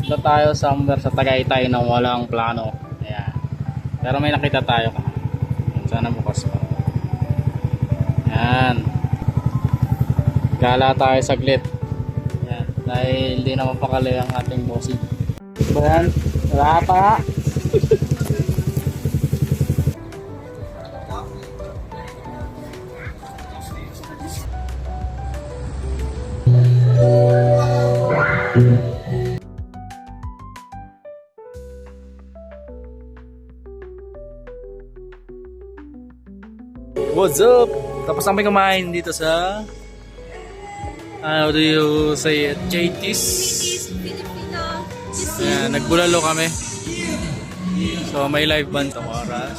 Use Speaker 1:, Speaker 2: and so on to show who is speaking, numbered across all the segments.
Speaker 1: Punta tayo somewhere sa Tagaytay na walang plano. Ayan. Pero may nakita tayo. Sana bukas pa. Ayan. Gala tayo saglit. Ayan. Dahil hindi na mapakali ang ating bossing. Ayan. Wala pa. What's up? Tapos kami kumain dito sa how do you say it? JT's
Speaker 2: Filipino.
Speaker 1: Ayan, nagbulalo kami. So may live band tong oras.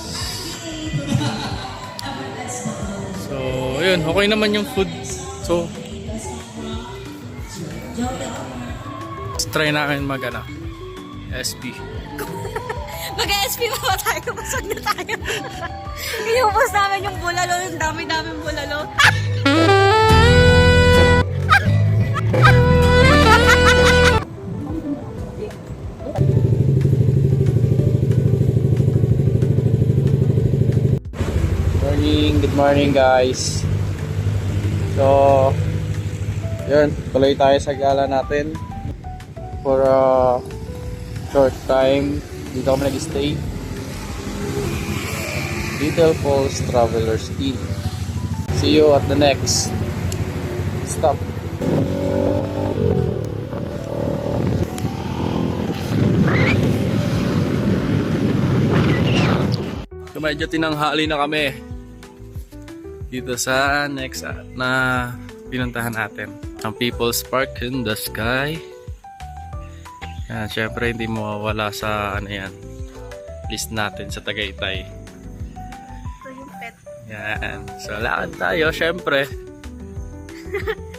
Speaker 1: So yun, okay naman yung food. So try namin mag SB.
Speaker 2: Mag-SP pa ba tayo? Busog na tayo. Iubos namin yung bulalo. Yung dami-daming bulalo.
Speaker 1: Good morning guys. So yun, tuloy tayo sa gala natin for a short time. Dito kami nag-stay. Little Falls Travelers Inn. See you at the next stop. So medyo tinanghali na kami dito sa next na pinuntahan natin, ang People's Park in the Sky. Yan, syempre hindi mawawala sa ano yan, list natin sa Tagaytay.
Speaker 2: Ito yung pet.
Speaker 1: Yan, so lakad tayo syempre.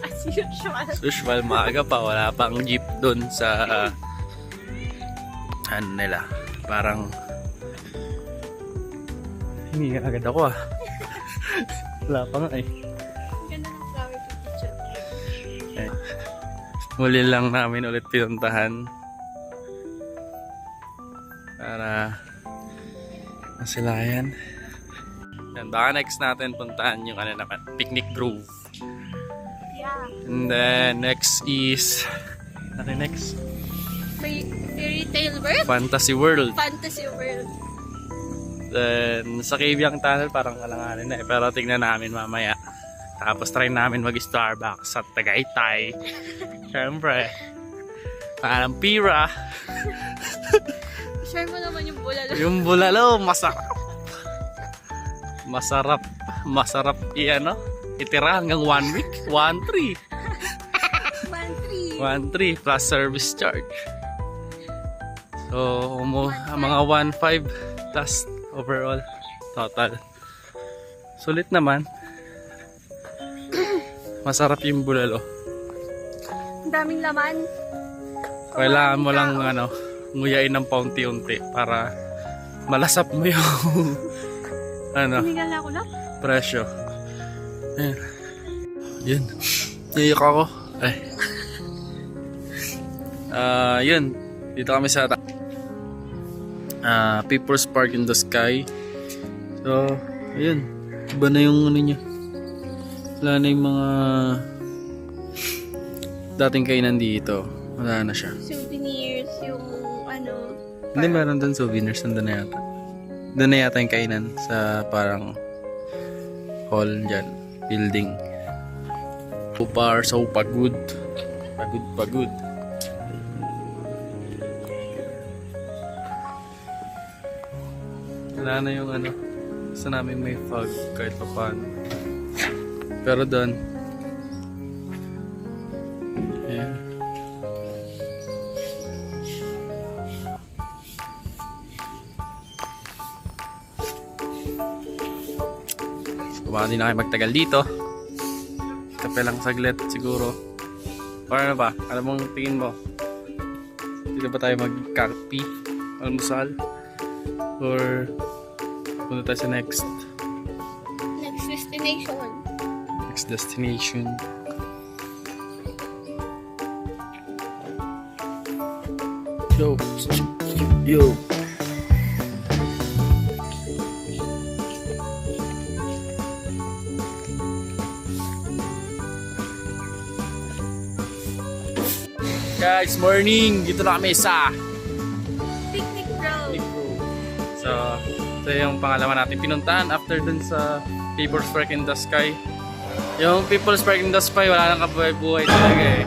Speaker 2: As usual.
Speaker 1: As usual, maaga pa, wala pang jeep dun sa ano nila, parang hindi agad ako wala pa nga
Speaker 2: Ganda ng flower picture.
Speaker 1: Muli lang namin ulit pinuntahan para masilayan. Yan, baka next natin puntahan yung ano naman, Picnic Grove.
Speaker 2: Yeah.
Speaker 1: And then next is ano next?
Speaker 2: May fairy tale world?
Speaker 1: Fantasy World.
Speaker 2: Fantasy world.
Speaker 1: Then sa Cavyang Tunnel parang alanganin na pero tingnan namin mamaya. Tapos try namin mag-Starbucks sa Tagaytay. Siyempre. Parang pira.
Speaker 2: Share mo naman yung bulalo.
Speaker 1: Yung bulalo, masarap. Masarap. Masarap itira hanggang 1 week. 1-3.
Speaker 2: 1-3.
Speaker 1: 1-3 plus service charge. So, mga 1-5 plus overall total. Sulit naman. Masarap yung bulalo.
Speaker 2: Ang daming laman.
Speaker 1: Kailangan mo lang nguyain ng paunti-unti para malasap mo yung
Speaker 2: Hinigal na ako na.
Speaker 1: presyo. Ayan. Yun. Iyak ako. Ay. Yun. Dito kami sa People's Park in the Sky. So, ayun. Iba na yung niya. Wala na yung mga dating kainan dito. Wala na siya.
Speaker 2: Souvenirs, yung
Speaker 1: Hindi, meron doon souvenirs. Nandun na yata. Doon na yata yung kainan sa parang hall dyan. Building. So far, so pagod. Pagod. Wala na yung gusto namin may fog kahit pa paano. Pero doon, ayan. Baka hindi na kayo magtagal dito. Kape lang saglit siguro. Or ano ba? Ano mong tingin mo? Dito ba tayo mag-kape? Almusal? Or punta tayo sa next destination? Yo. Yo. Guys, morning! Dito na kami sa
Speaker 2: Picnic bro.
Speaker 1: So, ito yung pangalawa natin pinuntahan after dun sa People's Park in the Sky. Yung People's Park in the Sky, wala nang kabuhay-buhay talaga eh.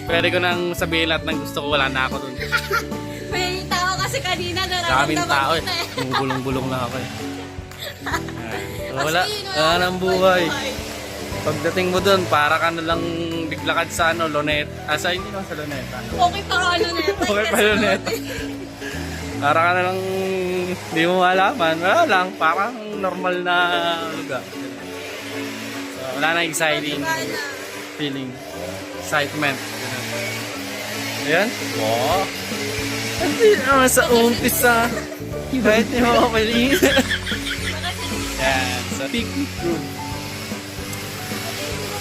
Speaker 1: Pwede ko nang sabihin lahat ng gusto ko, wala na ako dun.
Speaker 2: May tao kasi kanina
Speaker 1: Daming
Speaker 2: nararamdaman
Speaker 1: tao
Speaker 2: ko
Speaker 1: eh.
Speaker 2: na eh.
Speaker 1: Bumubulong-bulong lang ako eh. So, wala.
Speaker 2: As in,
Speaker 1: Wala nang buhay.
Speaker 2: buhay.
Speaker 1: Pagdating mo dun, para ka na lang biglakad sa ano, Luneta. Hindi naman sa Luneta.
Speaker 2: Okay pa ano neta.
Speaker 1: Okay pa Luneta. Para ka na lang, hindi mo malaman. Wala lang, parang normal na lugar. So, wala na exciting feeling. Excitement. Ayan. Wow. Hindi naman sa umpisa. Kahit di mo mapaliin. Yan, sa picnic room.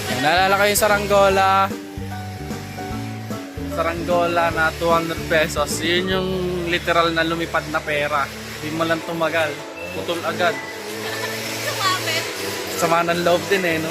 Speaker 1: Yan, naalala kayo sa Saranggola na 200 pesos. Yun yung literal na lumipad na pera. Hindi mo lang tumagal. Putol agad.
Speaker 2: Sumapit.
Speaker 1: Sama ng loob din eh, no?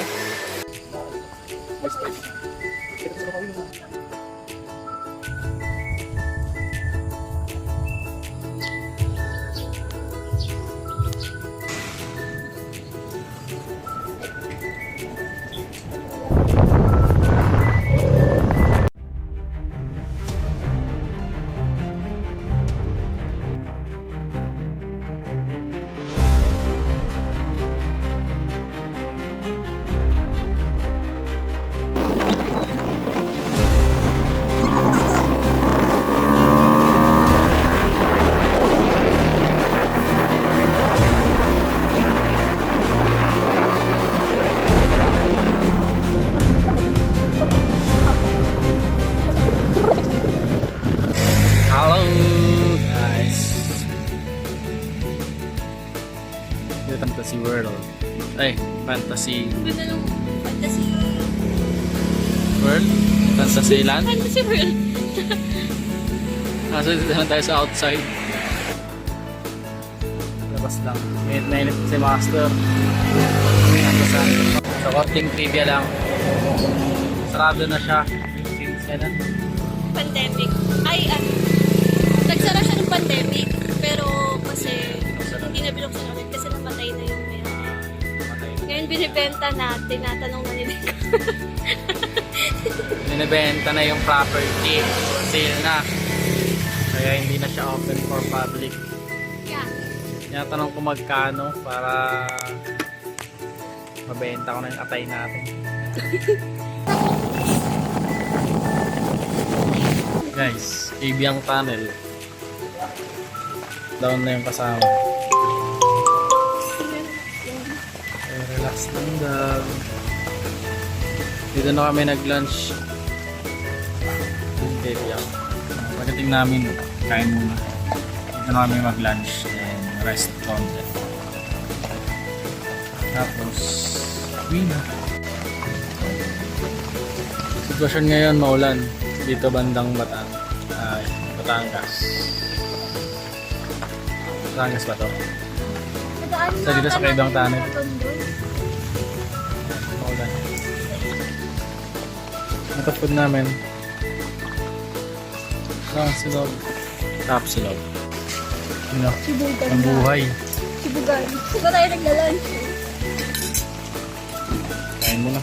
Speaker 1: Hello guys. Yung Fantasy World. Ay, Fantasy
Speaker 2: Ganda nung fantasy.
Speaker 1: World? Fantasy Land?
Speaker 2: Fantasy world.
Speaker 1: So dito lang tayo sa outside. Labas lang. Mainit si Master. Sa korting trivia lang. Sarado na siya. Since kailan?
Speaker 2: Pandemic. Ay, nagsara siya ng pandemic. Pero kasi hindi na binuksan ulit kasi namatay na yung may. Ngayon binibenta na, tinatanong na nila.
Speaker 1: Binibenta na yung property. Sale na. Kaya hindi na siya open for public.
Speaker 2: Yeah.
Speaker 1: Tinatanong ko magkano para mabenta ko na yung atay natin. Guys, Ibiang Tunnel. Down na yung kasama. Okay, relax lang daw. Dito na kami nag-lunch. Ibiang. Pagdating namin, kain muna. Dito na kami mag-lunch and rest content. Tapos, uwi na. Sitwasyon ngayon, maulan. Dito bandang Batangas. Batangas ba to? Sa dito sa Ibang Tunnel. Maulan. Ito food namin. Silog. Top silog. Yun o. Ang buhay.
Speaker 2: Sibugan. Sibugan tayo nagla-lunch.
Speaker 1: Kain mo na.